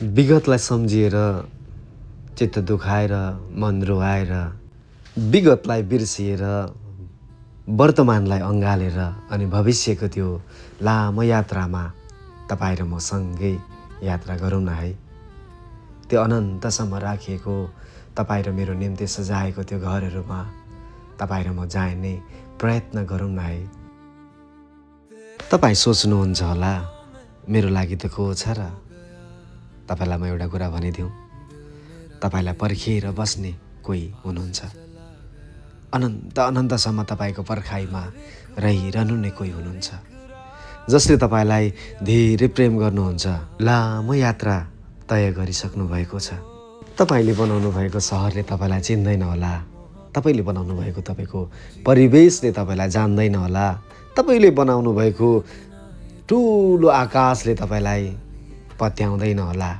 विगतलाई सम्झिएर चित्त दुखाएर मन रुवाएर विगतलाई बिर्सिएर वर्तमानलाई अँगालेर अनि भविष्यको त्यो लामो यात्रामा तपाईँ र म सँगै यात्रा गरौँ न है। त्यो अनन्तसम्म राखिएको तपाईँ र मेरो निम्ति सजाएको त्यो घरहरूमा तपाईँ र म जाने प्रयत्न गरौँ न है। तपाईँ सोच्नुहुन्छ होला मेरो लागि त को छ र? तपाईँलाई म एउटा कुरा भनिदिउँ, तपाईँलाई पर्खिएर बस्ने कोही हुनुहुन्छ। अनन्त अनन्तसम्म तपाईँको पर्खाइमा रहिरहनु नै कोही हुनुहुन्छ, जसले तपाईँलाई धेरै प्रेम गर्नुहुन्छ, लामो यात्रा तय गरिसक्नु भएको छ। तपाईँले बनाउनु भएको सहरले तपाईँलाई चिन्दैन होला, तपाईँले बनाउनु भएको तपाईँको परिवेशले तपाईँलाई जान्दैन होला, तपाईँले बनाउनु भएको ठुलो आकाशले तपाईँलाई पत्याउँदैन होला।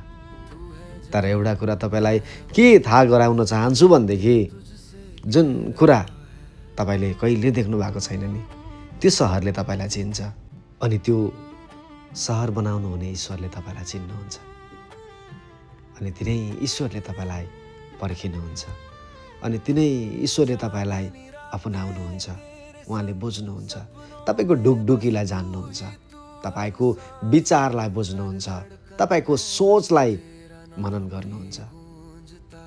तर एउटा कुरा तपाईँलाई के थाहा गराउन चाहन्छु भनेदेखि जुन कुरा तपाईँले कहिले देख्नु भएको छैन नि, त्यो सहरले तपाईँलाई चिन्छ। अनि त्यो सहर बनाउनु हुने ईश्वरले तपाईँलाई चिन्नुहुन्छ। अनि तिनै ईश्वरले तपाईँलाई पर्खिनुहुन्छ। अनि तिनै ईश्वरले तपाईँलाई अपनाउनुहुन्छ। उहाँले बुझ्नुहुन्छ, तपाईँको ढुकढुकीलाई जान्नुहुन्छ, तपाईँको विचारलाई बुझ्नुहुन्छ, तपाईँको सोचलाई मनन गर्नुहुन्छ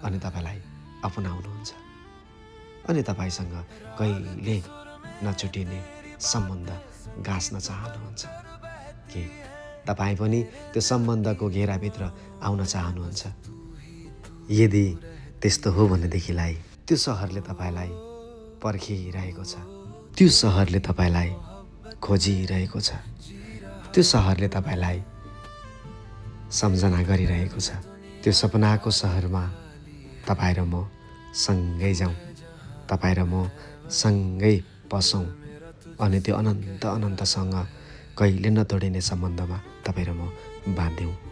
अनि तपाईँलाई अपनाउनुहुन्छ। अनि तपाईँसँग कहिले नछुटिने सम्बन्ध गाँस्न चाहनुहुन्छ कि तपाईँ पनि त्यो सम्बन्धको घेराभित्र आउन चाहनुहुन्छ। यदि त्यस्तो हो भनेदेखिलाई त्यो सहरले तपाईँलाई पर्खिरहेको छ, त्यो सहरले तपाईँलाई खोजिरहेको छ, त्यो सहरले तपाईँलाई सम्झना गरिरहेको छ। त्यो सपनाको सहरमा तपाईँ र म सँगै जाउँ, तपाईँ र म सँगै पसौँ अनि त्यो अनन्त अनन्तसँग कहिले नतोडिने सम्बन्धमा तपाईँ र म बाँध्यौँ।